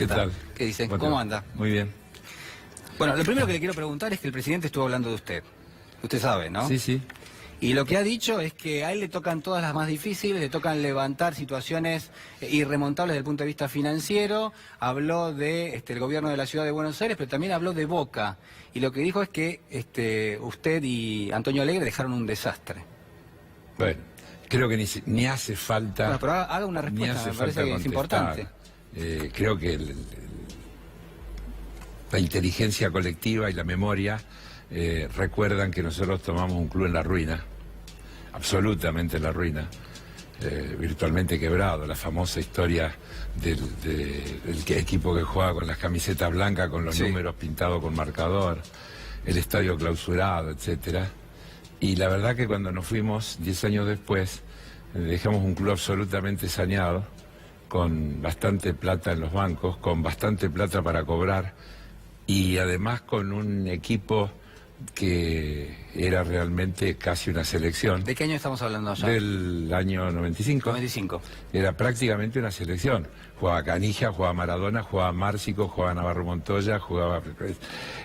¿Cómo está? tal? ¿Qué dicen? ¿Cómo anda? Muy bien. Bueno, lo primero que le quiero preguntar es que el presidente estuvo hablando de usted. Usted sabe, ¿no? Sí, sí. Y lo que ha dicho es que a él le tocan todas las más difíciles, le tocan levantar situaciones irremontables desde el punto de vista financiero. Habló de el gobierno de la ciudad de Buenos Aires, pero también habló de Boca. Y lo que dijo es que usted y Antonio Alegre dejaron un desastre. Bueno, creo que ni hace falta... Bueno, pero haga una respuesta, me parece que es importante. Creo que la inteligencia colectiva y la memoria recuerdan que nosotros tomamos un club en la ruina, absolutamente en la ruina, virtualmente quebrado. La famosa historia del equipo que juega con las camisetas blancas, con los números pintados con marcador, el estadio clausurado, etcétera. Y la verdad que cuando nos fuimos, 10 años después, dejamos un club absolutamente saneado, con bastante plata en los bancos, con bastante plata para cobrar, y además con un equipo que era realmente casi una selección. ¿De qué año estamos hablando ya? Del año 95. 95. Era prácticamente una selección. Jugaba Canija, jugaba Maradona, jugaba Márcico, jugaba Navarro Montoya, jugaba...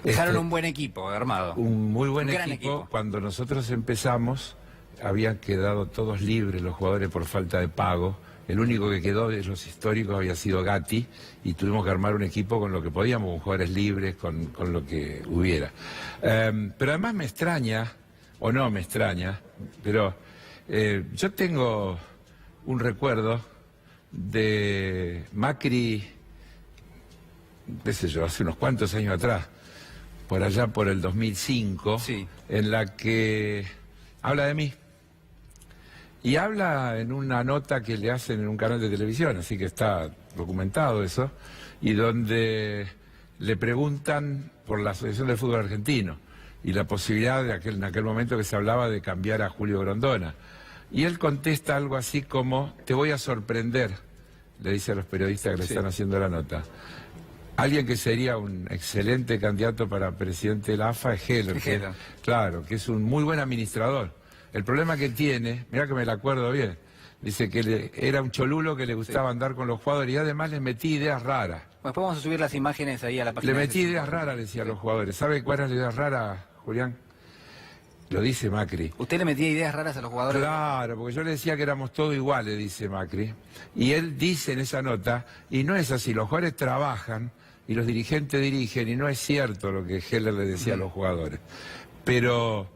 Dejaron un buen equipo armado. Un muy buen gran equipo. Cuando nosotros empezamos, habían quedado todos libres los jugadores por falta de pago. El único que quedó de los históricos había sido Gatti, y tuvimos que armar un equipo con lo que podíamos, con jugadores libres, con lo que hubiera. Pero además me extraña, o no me extraña, pero yo tengo un recuerdo de Macri, qué sé yo, hace unos cuantos años atrás, por allá por el 2005, en la que habla de mí. Y habla en una nota que le hacen en un canal de televisión, así que está documentado eso, y donde le preguntan por la Asociación del Fútbol Argentino y la posibilidad en aquel momento que se hablaba de cambiar a Julio Grondona. Y él contesta algo así como: te voy a sorprender, le dice a los periodistas que le están haciendo la nota. Alguien que sería un excelente candidato para presidente de la AFA es Heller. Claro, que es un muy buen administrador. El problema que tiene, mirá que me la acuerdo bien, dice que era un cholulo que le gustaba andar con los jugadores, y además les metí ideas raras. Bueno, después vamos a subir las imágenes ahí a la página. Le metí ideas raras, le decía a los jugadores. ¿Sabe cuál era la idea rara, Julián? Lo dice Macri. ¿Usted le metía ideas raras a los jugadores? Claro, porque yo le decía que éramos todos iguales, dice Macri. Y él dice en esa nota, y no es así, los jugadores trabajan y los dirigentes dirigen, y no es cierto lo que Heller le decía a los jugadores. Pero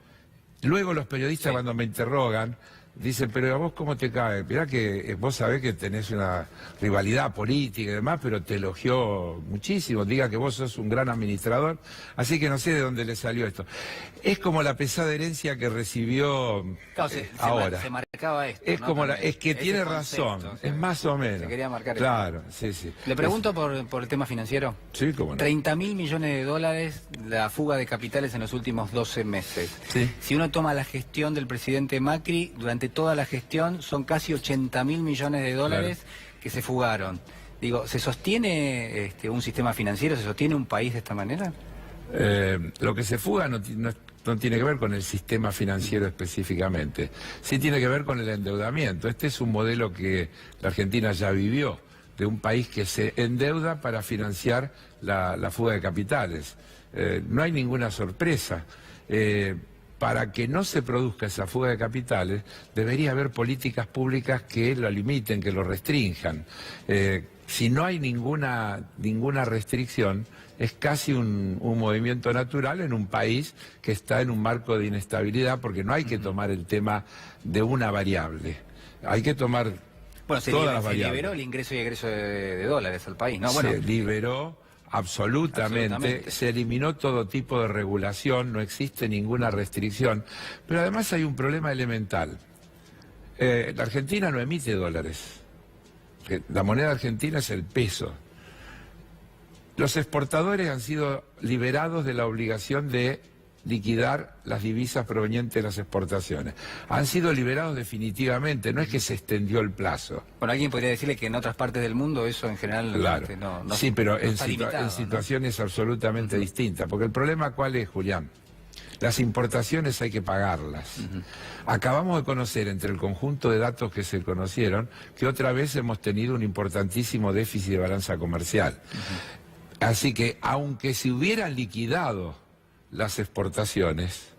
luego los periodistas cuando me interrogan, dicen: pero ¿a vos cómo te cae? Mirá que vos sabés que tenés una rivalidad política y demás, pero te elogió muchísimo, diga que vos sos un gran administrador, así que no sé de dónde le salió esto. Es como la pesada herencia que recibió ahora. Se marcaba esto, es ¿no? como es que tiene razón, es más o menos. Se quería marcar claro, esto. Sí. Le pregunto por el tema financiero. Sí, cómo no. 30.000 millones de dólares la fuga de capitales en los últimos 12 meses. Sí. Si uno toma la gestión del presidente Macri, durante toda la gestión son casi 80.000 millones de dólares que se fugaron. Digo, ¿se sostiene un sistema financiero, se sostiene un país de esta manera? Lo que se fuga no tiene que ver con el sistema financiero específicamente, sí tiene que ver con el endeudamiento. Este es un modelo que la Argentina ya vivió, de un país que se endeuda para financiar la fuga de capitales. No hay ninguna sorpresa. Para que no se produzca esa fuga de capitales, debería haber políticas públicas que lo limiten, que lo restrinjan. Si no hay ninguna restricción, es casi un movimiento natural en un país que está en un marco de inestabilidad, porque no hay que tomar el tema de una variable, hay que tomar todas las variables. Se liberó el ingreso y egreso de dólares al país, ¿no? Se liberó absolutamente, se eliminó todo tipo de regulación, no existe ninguna restricción, pero además hay un problema elemental. La Argentina no emite dólares, la moneda argentina es el peso. Los exportadores han sido liberados de la obligación de liquidar las divisas provenientes de las exportaciones. Han sido liberados definitivamente, no es que se extendió el plazo. Bueno, alguien podría decirle que en otras partes del mundo eso en general sí, pero en situaciones absolutamente distintas. Porque el problema, ¿cuál es, Julián? Las importaciones hay que pagarlas. Acabamos de conocer, entre el conjunto de datos que se conocieron, que otra vez hemos tenido un importantísimo déficit de balanza comercial. Así que, aunque se hubieran liquidado las exportaciones,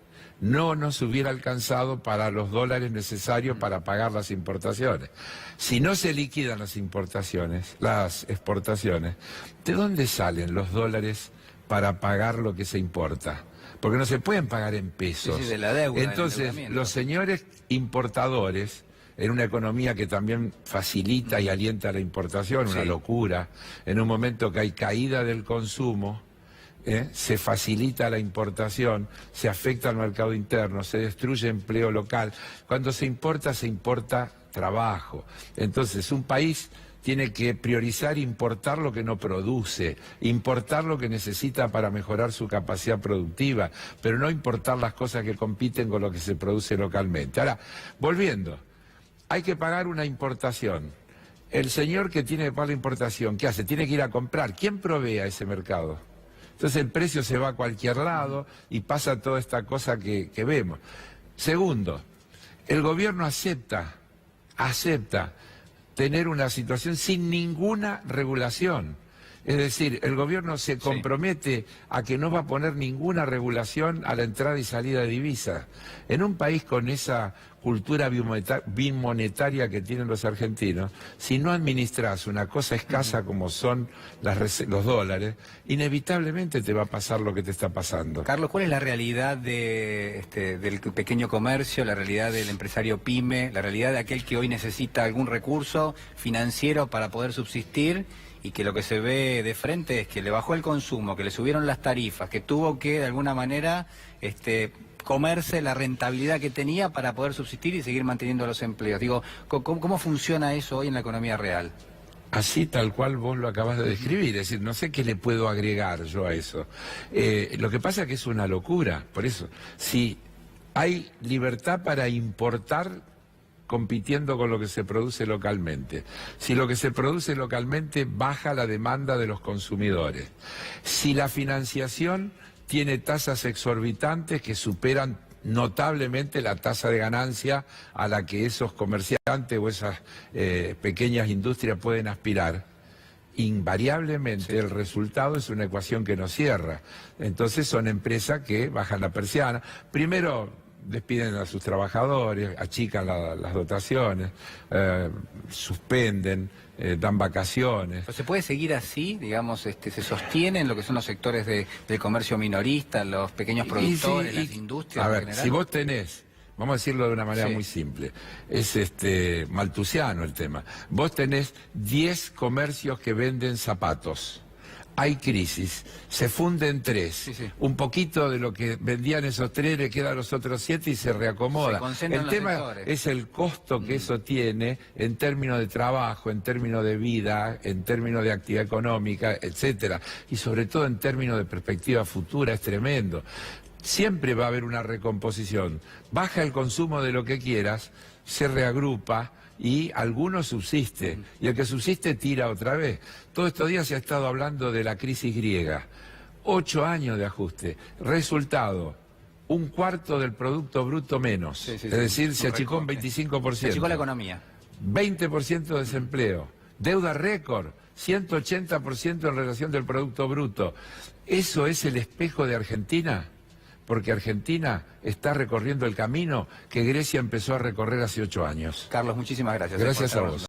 no nos hubiera alcanzado para los dólares necesarios para pagar las importaciones. Si no se liquidan las exportaciones, ¿de dónde salen los dólares para pagar lo que se importa? Porque no se pueden pagar en pesos. Sí, de la deuda. Entonces, los señores importadores, en una economía que también facilita y alienta la importación, una locura, en un momento que hay caída del consumo, se facilita la importación, se afecta al mercado interno, se destruye empleo local. Cuando se importa trabajo. Entonces, un país tiene que priorizar importar lo que no produce, importar lo que necesita para mejorar su capacidad productiva, pero no importar las cosas que compiten con lo que se produce localmente. Ahora, volviendo, hay que pagar una importación. El señor que tiene que pagar la importación, ¿qué hace? Tiene que ir a comprar. ¿Quién provee a ese mercado? Entonces el precio se va a cualquier lado y pasa toda esta cosa que vemos. Segundo, el gobierno acepta tener una situación sin ninguna regulación. Es decir, el gobierno se compromete a que no va a poner ninguna regulación a la entrada y salida de divisas. En un país con esa cultura bimonetaria que tienen los argentinos, si no administras una cosa escasa como son los dólares, inevitablemente te va a pasar lo que te está pasando. Carlos, ¿cuál es la realidad del pequeño comercio, la realidad del empresario pyme, la realidad de aquel que hoy necesita algún recurso financiero para poder subsistir y que lo que se ve de frente es que le bajó el consumo, que le subieron las tarifas, que tuvo que de alguna manera comerse la rentabilidad que tenía para poder subsistir y seguir manteniendo los empleos? Digo, ¿cómo funciona eso hoy en la economía real? Así tal cual vos lo acabas de describir, es decir, no sé qué le puedo agregar yo a eso. Lo que pasa es que es una locura, por eso, si hay libertad para importar compitiendo con lo que se produce localmente, si lo que se produce localmente baja la demanda de los consumidores, si la financiación tiene tasas exorbitantes que superan notablemente la tasa de ganancia a la que esos comerciantes o esas pequeñas industrias pueden aspirar, invariablemente el resultado es una ecuación que no cierra. Entonces son empresas que bajan la persiana. Primero despiden a sus trabajadores, achican las dotaciones, suspenden, dan vacaciones. ¿Se puede seguir así? Digamos, se sostienen lo que son los sectores del comercio minorista, los pequeños productores, las industrias en general. A ver, si vos tenés, vamos a decirlo de una manera muy simple, es maltusiano el tema. Vos tenés 10 comercios que venden zapatos. Hay crisis, se funden 3, un poquito de lo que vendían esos 3 le queda a los otros 7 y se reacomoda. El tema es el costo que eso tiene en términos de trabajo, en términos de vida, en términos de actividad económica, etcétera, y sobre todo en términos de perspectiva futura, es tremendo. Siempre va a haber una recomposición, baja el consumo de lo que quieras, se reagrupa, y algunos subsiste, y el que subsiste tira otra vez. Todos estos días se ha estado hablando de la crisis griega. 8 años de ajuste. Resultado, 1/4 del Producto Bruto menos. Es decir, se achicó un 25%. Se achicó la economía. 20% de desempleo. Deuda récord, 180% en relación del Producto Bruto. ¿Eso es el espejo de Argentina? Porque Argentina está recorriendo el camino que Grecia empezó a recorrer hace 8 años. Carlos, muchísimas gracias. Gracias a vos.